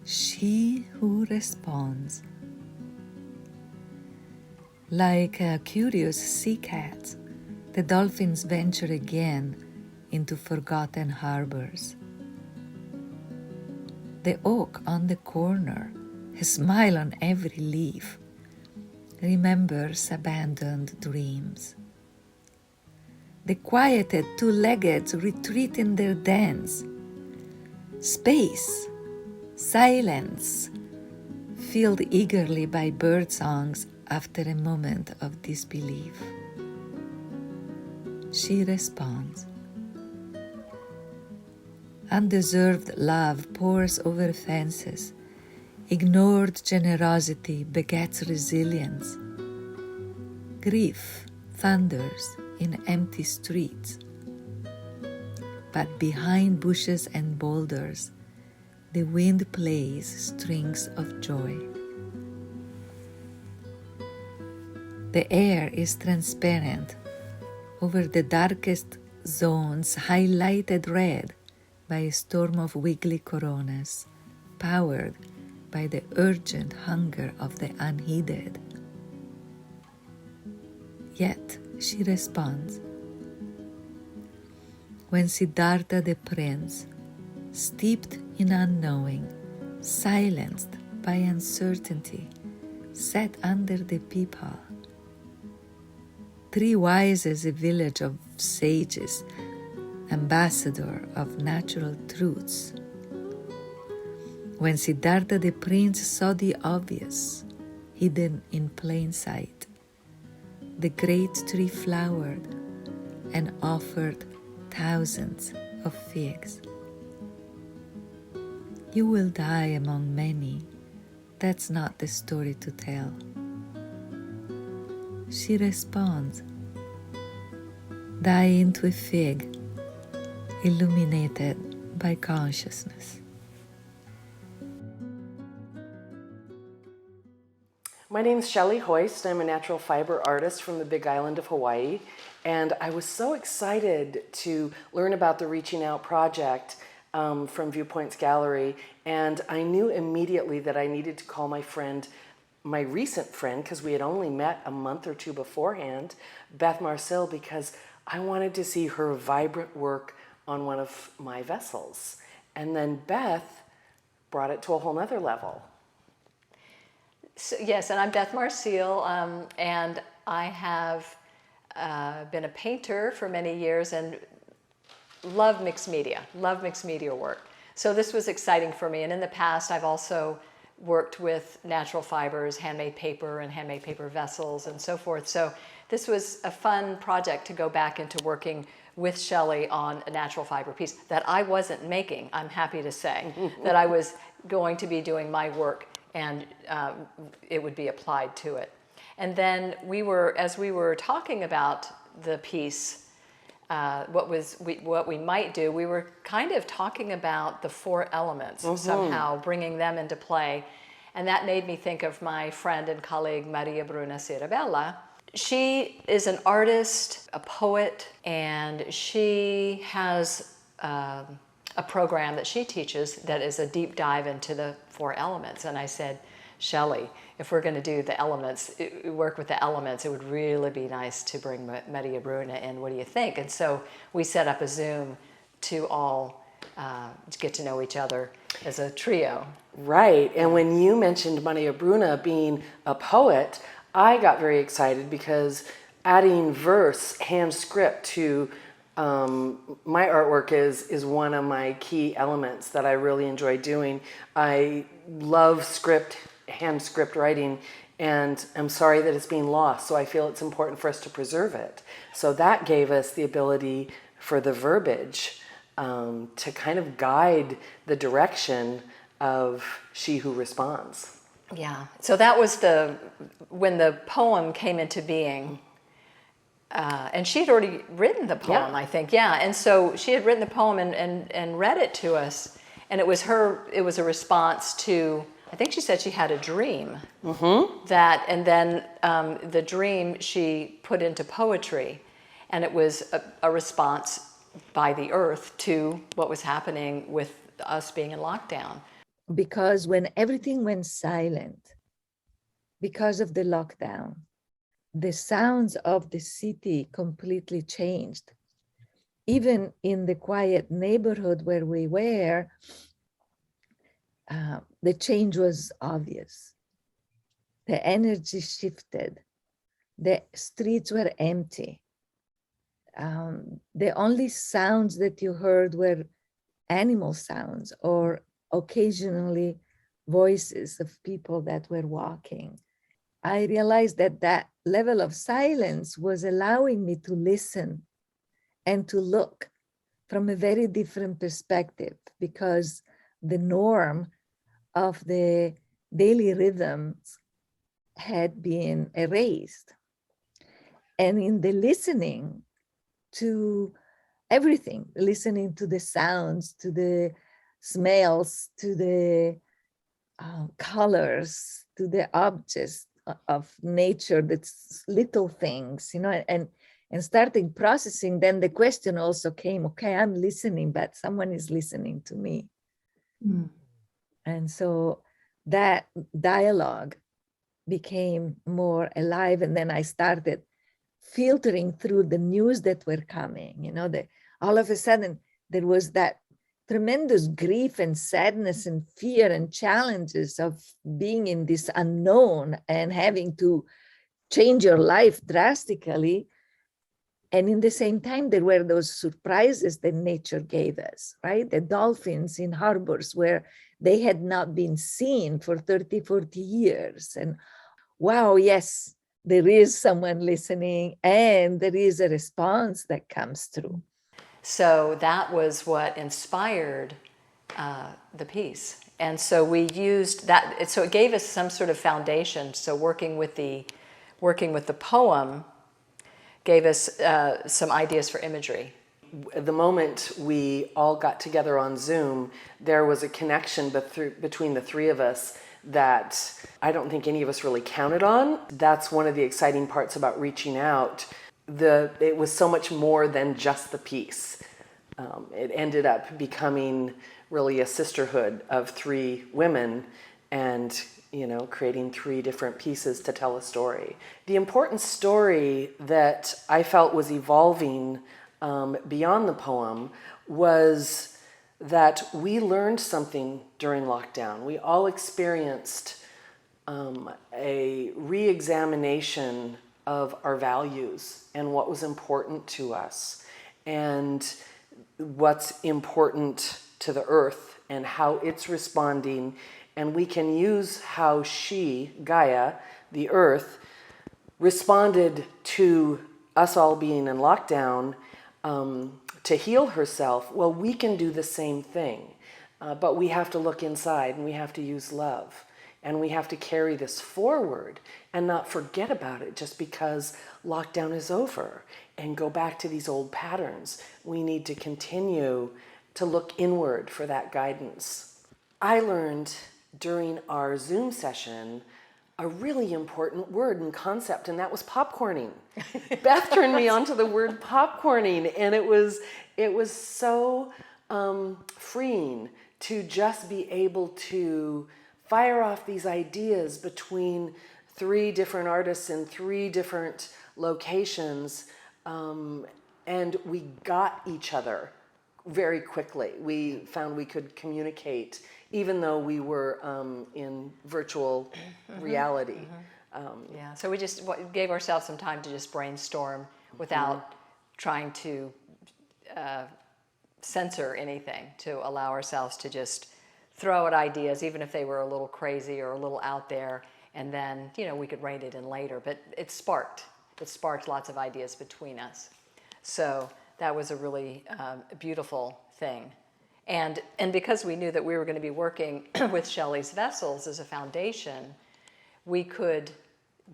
She who responds. Like curious sea cats, the dolphins venture again into forgotten harbors. The oak on the corner, a smile on every leaf, remembers abandoned dreams. The quieted two-leggeds retreat in their dens. Space, silence, filled eagerly by bird songs after a moment of disbelief. She responds. Undeserved love pours over fences. Ignored generosity begets resilience. Grief thunders in empty streets. But behind bushes and boulders, the wind plays strings of joy. The air is transparent, over the darkest zones highlighted red by a storm of wiggly coronas, powered by the urgent hunger of the unheeded. Yet she responds. When Siddhartha the prince, steeped in unknowing, silenced by uncertainty, sat under the peepal, 3 wise as a village of sages, ambassador of natural truths. When Siddhartha the prince saw the obvious, hidden in plain sight, the great tree flowered and offered thousands of figs. You will die among many, that's not the story to tell. She responds, die into a fig, illuminated by consciousness. My name is Shelley Hoist. I'm a natural fiber artist from the Big Island of Hawaii, and I was so excited to learn about the Reaching Out project from Viewpoints Gallery, and I knew immediately that I needed to call my friend, my recent friend, because we had only met a month or 2 beforehand, Beth Marcel, because I wanted to see her vibrant work on one of my vessels. And then Beth brought it to a whole nother level. So, yes, and I'm Beth Marcel, and I have been a painter for many years and love mixed media work. So this was exciting for me. And in the past, I've also worked with natural fibers, handmade paper and handmade paper vessels and so forth. So this was a fun project to go back into working with Shelley on a natural fiber piece that I wasn't making, I'm happy to say, that I was going to be doing my work and it would be applied to it. And then as we were talking about the piece, what we might do, we were kind of talking about the 4 elements, somehow bringing them into play. And that made me think of my friend and colleague, Mariabruna. She is an artist, a poet, and she has a program that she teaches that is a deep dive into the 4 elements. And I said, Shelley, if we're going to do the elements, work with the elements, it would really be nice to bring Mariabruna in. What do you think? And so we set up a Zoom to all get to know each other as a trio. Right. And when you mentioned Mariabruna being a poet, I got very excited because adding verse, hand script to my artwork is one of my key elements that I really enjoy doing. I love hand script writing, and I'm sorry that it's being lost, so I feel it's important for us to preserve it. So that gave us the ability for the verbiage to kind of guide the direction of She Who Responds. Yeah, so that was when the poem came into being. And she'd already written the poem, I think. Yeah, and so she had written the poem and read it to us. And it was a response to, I think she said she had a dream. And then the dream she put into poetry. And it was a response by the earth to what was happening with us being in lockdown. because when everything went silent because of the lockdown, the sounds of the city completely changed. Even in the quiet neighborhood where we were, the change was obvious. The energy shifted. The streets were empty. The only sounds that you heard were animal sounds or occasionally voices of people that were walking. I realized that that level of silence was allowing me to listen and to look from a very different perspective, because the norm of the daily rhythms had been erased. And in the listening to everything, listening to the sounds, to the smells, to the colors, to the objects of nature, that's little things, and starting processing, then the question also came, okay, I'm listening, but someone is listening to me. Mm. And so that dialogue became more alive. And then I started filtering through the news that were coming, all of a sudden there was that tremendous grief and sadness and fear and challenges of being in this unknown and having to change your life drastically. And in the same time, there were those surprises that nature gave us, right? The dolphins in harbors where they had not been seen for 30, 40 years. And wow, yes, there is someone listening and there is a response that comes through. So that was what inspired the piece. And so we used that, so it gave us some sort of foundation. So working with the poem gave us some ideas for imagery. The moment we all got together on Zoom, there was a connection between the three of us that I don't think any of us really counted on. That's one of the exciting parts about reaching out. It was so much more than just the piece. It ended up becoming really a sisterhood of three women and creating three different pieces to tell a story. The important story that I felt was evolving beyond the poem was that we learned something during lockdown. We all experienced a re-examination of our values and what was important to us and what's important to the earth and how it's responding. And we can use how she, Gaia, the earth, responded to us all being in lockdown to heal herself. Well, we can do the same thing, but we have to look inside and we have to use love. And we have to carry this forward and not forget about it just because lockdown is over and go back to these old patterns. We need to continue to look inward for that guidance. I learned during our Zoom session a really important word and concept, and that was popcorning. Beth turned me on to the word popcorning, and it was so freeing to just be able to fire off these ideas between three different artists in three different locations, and we got each other very quickly. We found we could communicate even though we were in virtual reality. Yeah, so we just gave ourselves some time to just brainstorm without trying to censor anything, to allow ourselves to just throw out ideas, even if they were a little crazy or a little out there, and then we could write it in later. But it sparked lots of ideas between us. So that was a really beautiful thing. And because we knew that we were going to be working with Shelley's vessels as a foundation, we could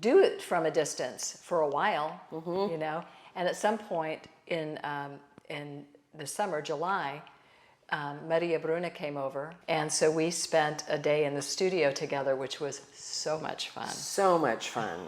do it from a distance for a while, And at some point in the summer, July, Mariabruna came over, and so we spent a day in the studio together, which was so much fun. So much fun.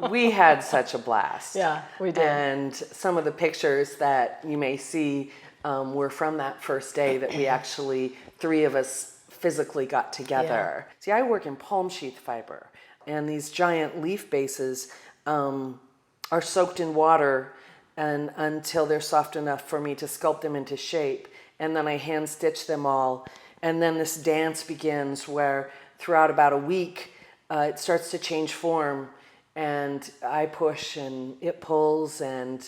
We had such a blast. Yeah, we did. And some of the pictures that you may see were from that first day that we actually, three of us physically got together. See, I work in palm sheath fiber, and these giant leaf bases are soaked in water and until they're soft enough for me to sculpt them into shape. And then I hand stitch them all. And then this dance begins where throughout about a week, it starts to change form, and I push and it pulls. And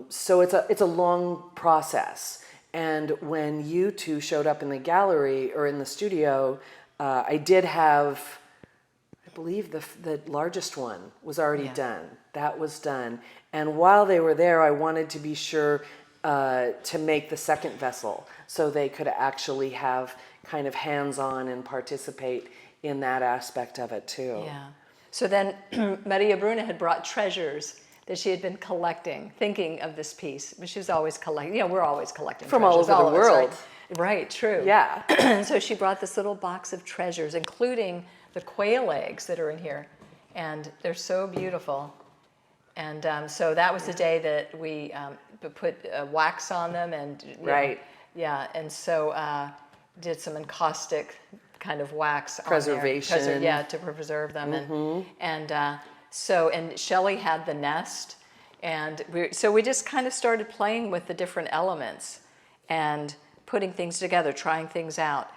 so it's a long process. And when you two showed up in the gallery or in the studio, I did have, I believe the largest one was already done. That was done. And while they were there, I wanted to be sure to make the second vessel so they could actually have kind of hands-on and participate in that aspect of it too. Yeah. So then Mariabruna had brought treasures that she had been collecting, thinking of this piece. But she was always collecting, we're always collecting from treasures, all over the world. Right, true. Yeah. So she brought this little box of treasures, including the quail eggs that are in here. And they're so beautiful. And so that was the day that we put wax on them. And and so did some encaustic kind of wax preservation. On there. To preserve them. And Shelley had the nest, and we just kind of started playing with the different elements and putting things together, trying things out,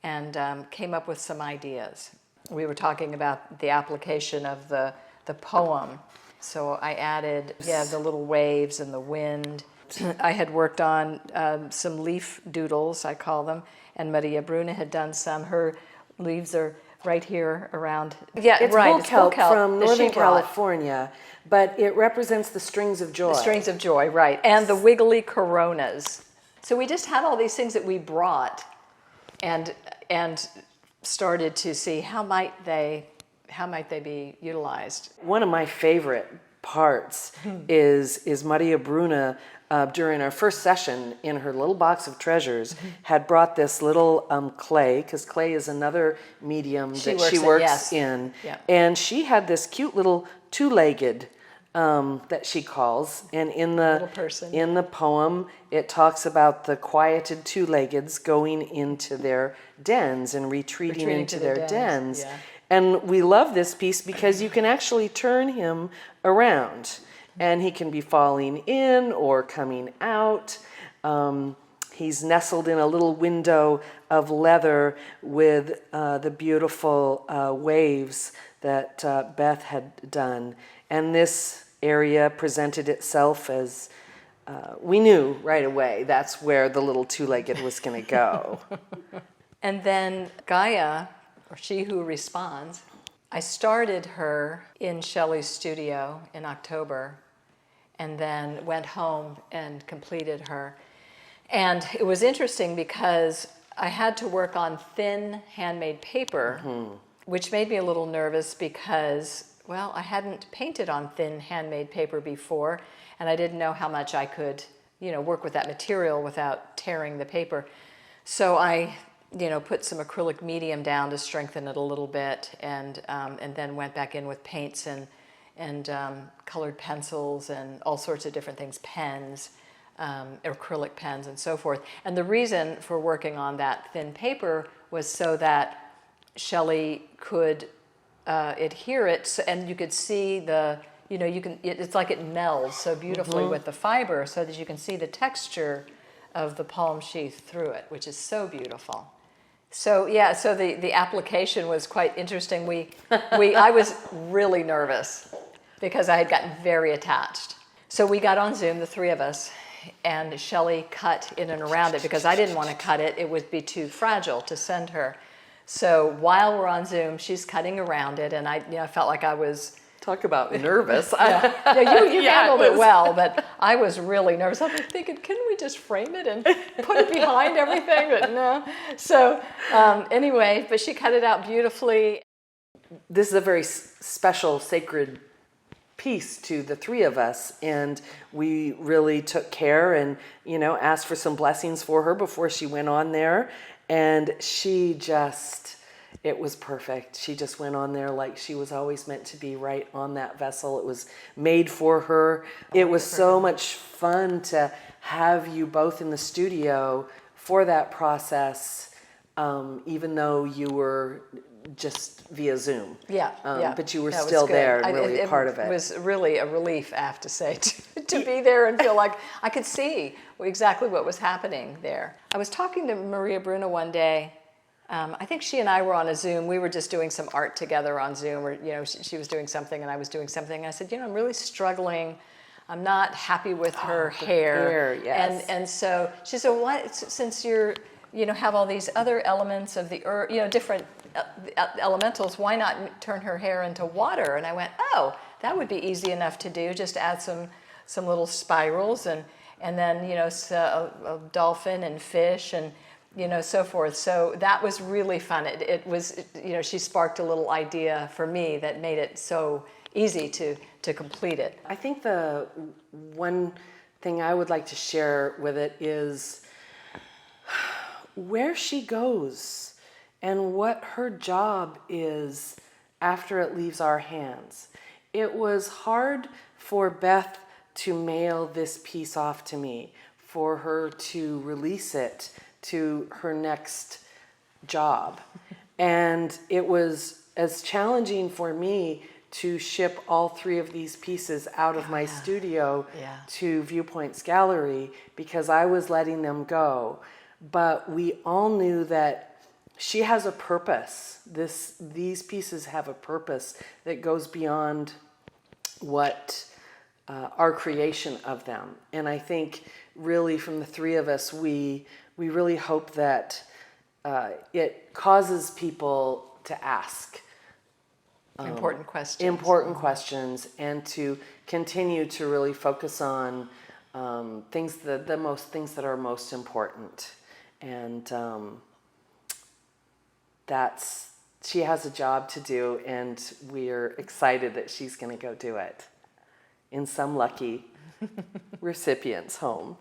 and came up with some ideas. We were talking about the application of the poem, so I added the little waves and the wind. I had worked on some leaf doodles, I call them, and Mariabruna had done some. Her leaves are right here around. Yeah, it's right. Bull kelp from Northern California, but it represents the strings of joy. The strings of joy, right, and the wiggly coronas. So we just had all these things that we brought, and started to see how might they be utilized. One of my favorite parts is Mariabruna. During our first session in her little box of treasures, had brought this little clay, because clay is another medium she works in. Yeah. And she had this cute little two-legged that she calls. And in the poem, it talks about the quieted two-leggeds going into their dens and retreating into their dens. Yeah. And we love this piece because you can actually turn him around. And he can be falling in or coming out. He's nestled in a little window of leather with the beautiful waves that Beth had done. And this area presented itself as, we knew right away that's where the little two-legged was going to go. And then Gaia, or She Who Responds, I started her in Shelley's studio in October, and then went home and completed her. And it was interesting because I had to work on thin handmade paper, which made me a little nervous because, well, I hadn't painted on thin handmade paper before, and I didn't know how much I could, work with that material without tearing the paper. So I put some acrylic medium down to strengthen it a little bit, and then went back in with paints and colored pencils and all sorts of different things, pens, acrylic pens and so forth. And the reason for working on that thin paper was so that Shelley could adhere it, and you could see it's like it melds so beautifully with the fiber, so that you can see the texture of the palm sheath through it, which is so beautiful. So so the application was quite interesting. I was really nervous because I had gotten very attached. So we got on Zoom, the three of us, and Shelley cut in and around it because I didn't want to cut it. It would be too fragile to send her. So while we're on Zoom, she's cutting around it, and I felt like I was... Talk about nervous. You handled it well, but I was really nervous. I was thinking, couldn't we just frame it and put it behind everything? But no. So anyway, but she cut it out beautifully. This is a very special, sacred piece to the three of us, and we really took care and asked for some blessings for her before she went on there, and she just... It was perfect. She just went on there like she was always meant to be, right on that vessel. It was made for her. It was so much fun to have you both in the studio for that process. even though you were just via Zoom. Yeah, yeah. But you were That was still good. there and really part of it. It was really a relief, I have to say, to be there and feel like I could see exactly what was happening there. I was talking to Mariabruna one day. I think she and I were on a Zoom. We were just doing some art together on Zoom, or she was doing something and I was doing something. I said, I'm really struggling. I'm not happy with her hair. Yes. And so she said, "What? Since you're have all these other elements of the earth, different elementals, why not turn her hair into water?" And I went, "Oh, that would be easy enough to do. Just add some little spirals and then a dolphin and fish and so forth." So that was really fun. It was she sparked a little idea for me that made it so easy to complete it. I think the one thing I would like to share with it is where she goes and what her job is after it leaves our hands. It was hard for Beth to mail this piece off to me, for her to release it to her next job. And it was as challenging for me to ship all 3 of these pieces out of my studio to Viewpoints Gallery, because I was letting them go. But we all knew that she has a purpose. These pieces have a purpose that goes beyond what our creation of them. And I think really from the 3 of us, we really hope that it causes people to ask Important questions, and to continue to really focus on things that are most important. And she has a job to do, and we're excited that she's going to go do it in some lucky recipient's home.